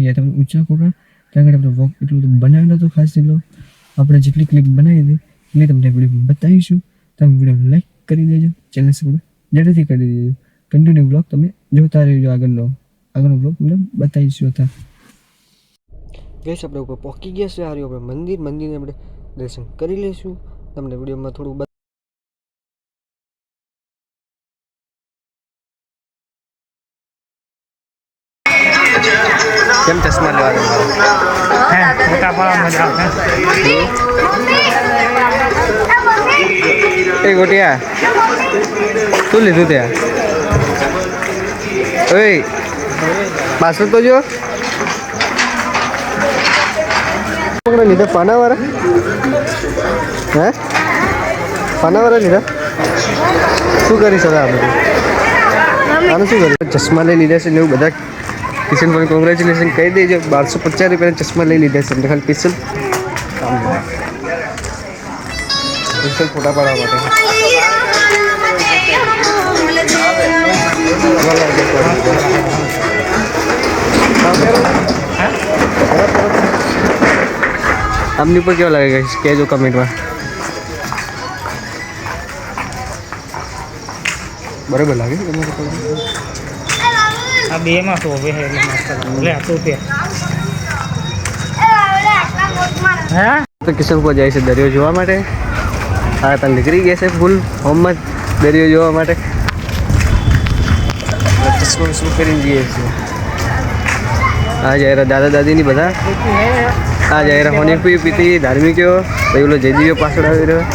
ગયા તમે ઊંચા કોરા ત્યાં આગળ આપણે વ્લોગ એટલું બધું બનાવ્યું નહોતું ખાસ એટલો આપણે જેટલી ક્લિપ બનાવી હતી એટલે તમને વિડીયો બતાવીશું. તમે વિડીયો લાઈક કરી દેજો, ચેનલ સબસ્ક્રાઈબ જરૂરથી કરી દેજો. કન્ટિન્યુ વ્લોગ તમે જોતા રહેજો. આગળનો વ્લોગ તમને બતાવીશું. હતા ગઈશ આપણે ઉપર પહોંચી ગયા છે. હારી આપણે મંદિરને આપણે દર્શન કરી લઈશું. તમને વિડીયોમાં થોડું કેમ ચશ્મા લેવા હે ફોટા પાડવા મજા આવે. એ ગોટિયા શું લીધું ત્યાં? ઓય પાછળ તો જો લીધા પાનાવાળા. હે પાનાવાળા લીધા. શું કરી શકે આ બધું? આનું શું કર્યું? ચશ્મા લઈ લીધા છે ને એવું બધા. કિશન ભાઈ કોંગ્રેચ્યુલેશન કહી દેજો. 1250 રૂપિયાના ચશ્મા લઈ લીધા છે ખાલી સ્પેશિયલ ફોટા પાડવા માટે. આમની ઉપર કેવા લાગે કહેજો કમેન્ટમાં. બરાબર લાગે આ બે માં તો હવે લે તો પે હે તો કિશનપુર જાય છે દરિયો જોવા માટે. હા ત્યાં નીકળી ગયા છે ફૂલ હોમમાં દરિયો જોવા માટે. ચશ્મા શું કરીને જઈએ છીએ. આ જાય દાદા દાદીની બધા. આ જાય હોની પીતી ધાર્મિકો પછી ઓલો જયદીઓ પાછળ આવી રહ્યો.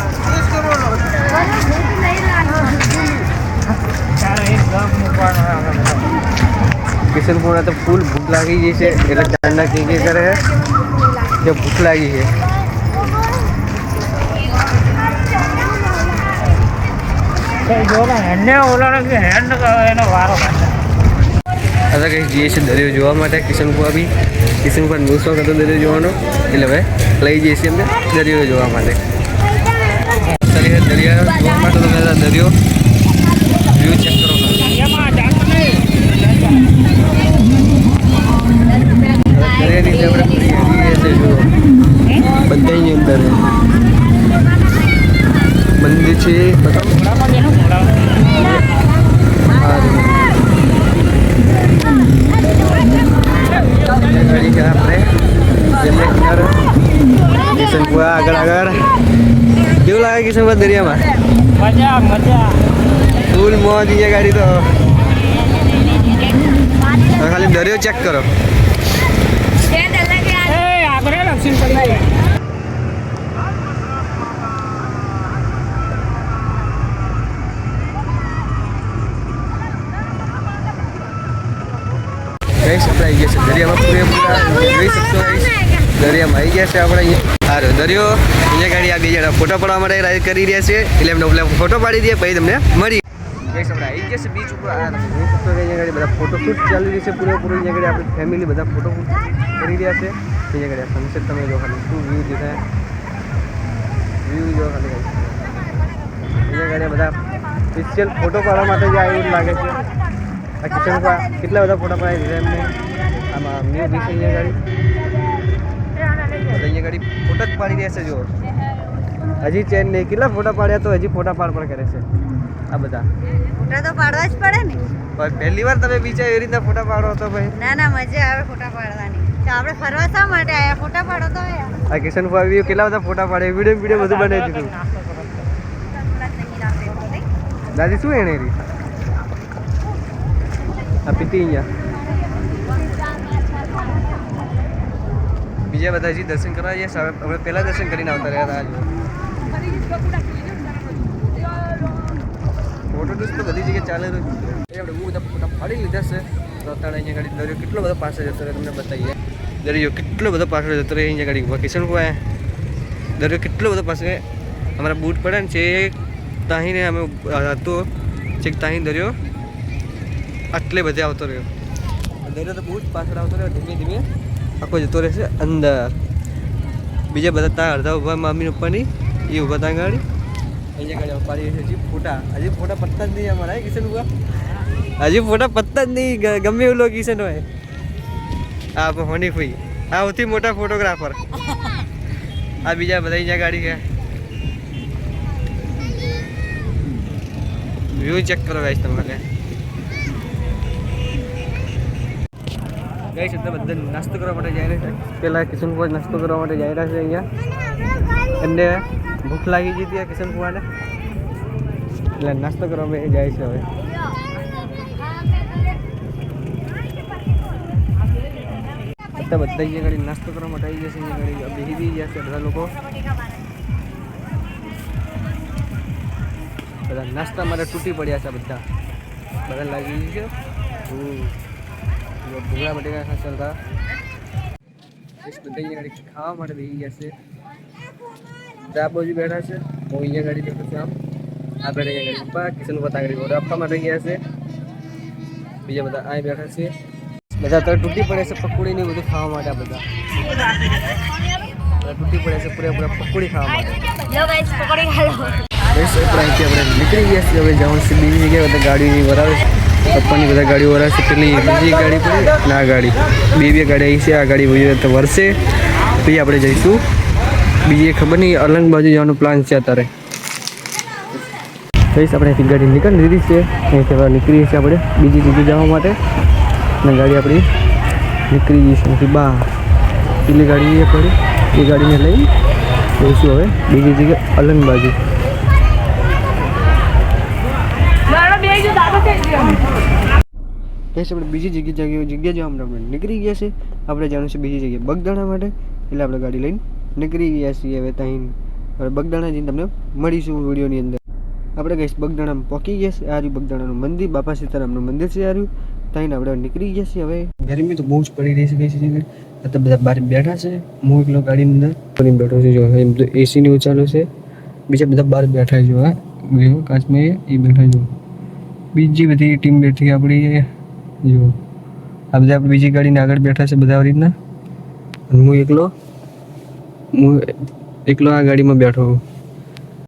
કિશનપુર તો ફૂલ ભૂખ લાગી ગઈ છે એટલે ચાંદા કે કરે કે ભૂખ લાગી છે. आता कहीं जीए છે દરિયો જોવા માટે. કિશનપુર નો શોખ હતો દરિયો જોવાનો એટલે હવે લઈ જઈએ છીએ અમને દરિયો જોવા માટે. દરિયા જોવા માટે તમે દરિયો વ્યૂ ચેક કરો. દરિયાની નીચે આપણે બધાની અંદર મંદિર છે. બતાવો કિશનપુર આગળ કેવું લાગે કિશનપુર દરિયામાં? મજા ફૂલ મોજ છે ગાડી તો. ખાલી દરિયો ચેક કરો. આવી ગયા છે દરિયામાં પૂરેપૂરા જોઈ શકશો. દરિયામાં આવી ગયા છે આપણે અહીંયા. સારો દરિયો અહીંયા ગાડી આ બે જણા ફોટો પાડવા માટે રાઈડ કરી રહ્યા છે એટલે એમને ફોટો પાડી દઈએ પછી તમને મળી. આપણે આવી ગયા છે બીચ ઉપર. અહીંયા ગાડી બધા ફોટોશૂટ ચાલી રહી છે પૂરેપૂરું. અહીંયા ગાડી આપણી ફેમિલી બધા ફોટોશૂટ કરી રહ્યા છે. અહીંયા ગાડી સનસેટ તમે જો ખાલી શું વ્યૂ દેખાય. વ્યૂ જો ખાલી અહીંયા ગાડી બધા સ્પેશિયલ ફોટો પાડવા માટે જ આવ્યું લાગે છે. આ કિશનપુર કેટલા બધા ફોટા પાડી દીધા એમને. આમાં ન્યૂ બીચ અહીંયા ગાડી અહીંયા ગાડી ફોટા જ પાડી રહ્યા છે. જો હજી ચેન નહીં કેટલા ફોટા પાડ્યા તો હજી ફોટા પાડ પણ કરે છે આ બધા. ફોટા તો પાડવા જ પડે ને. પણ પહેલી વાર તમે બીચા એવી રીતના ફોટા પાડો તો ભાઈ. ના મજા આવે ફોટા પાડવાની. તો આપણે ફરવા શા માટે આયા? ફોટા પાડો તો આયા. આ કિશનપુર આવી કેટલા બધા ફોટા પાડે. વિડીયો બધું બનાવી દીધું. દાદી શું એને રહી આ પીતી અહીંયા. બીજા બધા હજી દર્શન કરવા જઈએ. આપણે પહેલાં દર્શન કરીને આવતા રહ્યા હતા. ફોટો તો બધી જગ્યાએ ચાલે રહ્યું. આપણે બહુ બધા ફોટા પાડી લીધા છે. તો અત્યારે અહીંયા ગાડી દરિયો કેટલો બધો પાછળ જતો રહે તમને બતાવીએ. દરિયો કેટલો બધો પાછળ જતો રહે અહીંયા ગાડી. કિશનપુર દરિયો કેટલો બધો પાસે અમારા બૂટ પડે ને છે તાહીને અમે હતો છેક તાહી દરિયો આટલે બધે આવતો રહ્યો. દરિયો તો બહુ જ પાછળ આવતો રહ્યો. ધીમે ધીમે આખો જતો રહેશે અંદર. બીજા બધા ત્યાં અડધા ઊભા મમ્મી પપ્પાની એ ઊભા ત્યાં ગાડી અહીંયા ગાડી પાડી છે. હજી ફોટા પત્તા જ નહીં અમારા કિશન ઉભા. હજી ફોટા પત્તા જ નહીં ગમે એવું લોકેશન હોય. આ હોની ફઈ આ સૌથી મોટા ફોટોગ્રાફર આ બીજા બધા અહીંયા ગાડી છે વ્યૂ ચેક કરો ગાઈસ તમારે ગાઈસ એટલે બધા નાસ્તો કરવા માટે જઈ રહ્યા છે પેલા કિશનકુમાર નાસ્તો કરવા માટે જઈ રહ્યા છે અહીંયા એમને ભૂખ લાગી ગઈ હતી કિશનકુમારને એટલે નાસ્તો કરવા માટે જાય છે હવે બધા અહીંયા ગાડી નાસ્તો કરવા માટે આવી જશે અહીંયા ગાડી બેસી બી જશે બધા લોકો બધા નાસ્તા માટે તૂટી પડ્યા છે બધા બધા લાગી છે ભૂગળા બટેકા ખાસ ચાલતા બધા અહીંયા ગાડી ખાવા માટે બેસી ગયા છે આ બાજુ બેઠા છે હું અહીંયા ગાડી બેઠો છું આમ આ બેઠા ગાડી પપ્પા કિશન પતા ગાડી ઓર્ડર આપવા માટે ગયા છે બીજા બધા અહીં બેઠા છે બધા અત્યારે તૂટી પડે છે પકોડી ને બધું ખાવા માટે આ બધા તૂટી પડે છે પૂરેપૂરા પકોડી ખાવા માટે આપણે નીકળી ગયા છીએ હવે જવાનું છે બીજી જગ્યાએ બધા ગાડી વરાવે છે પપ્પાની બધા ગાડીઓ વરાવે છે પેલી બીજી ગાડી પડી ના ગાડી બે ગાડી આવી છે આ ગાડી તો વરસે પછી આપણે જઈશું બીજી ખબર નહીં અલંગ બાજુ જવાનો પ્લાન છે અત્યારે કહીશ આપણે ગાડી નીકળી દીધી છે અહીંથી નીકળીએ છીએ આપણે બીજી જગ્યાએ જવા માટે અને ગાડી આપણી નીકળી ગઈ છે અહીંથી બહાર પેલી ગાડી પડી એ ગાડીને લઈ જઈશું હવે બીજી જગ્યાએ અલંગ બાજુ કહીશ આપણે બીજી જગ્યા જવા માટે આપણે નીકળી ગયા છે આપણે જવાનું છે બીજી જગ્યાએ બગદાણા માટે એટલે આપણે ગાડી લઈને નીકળી ગયા છીએ હવે ત્યાં હવે બગદાણા જઈને તમને મળીશું વિડીયોની અંદર આપણે કહીશ બગદાણામાં પહોંચી ગયા છે આ રહ્યું બગદાણાનું મંદિર બાપા સીતારામનું મંદિર છે આ રહ્યું ત્યાં આપણે નીકળી ગયા છીએ હવે ગરમી તો બહુ જ પડી રહી છે કઈ છે તો બધા બહાર બેઠા છે હું એકલો ગાડીની અંદર બેઠો છું જો એમ તો એસીની ચાલુ છે બીજા બધા બહાર બેઠા જો હા કાચમાં એ બેઠા જો બીજી બધી ટીમ બેઠી આપણી જો આ બધા આપણે બીજી ગાડીને આગળ બેઠા છે બધા આવી રીતના હું એકલો આ ગાડીમાં બેઠો છું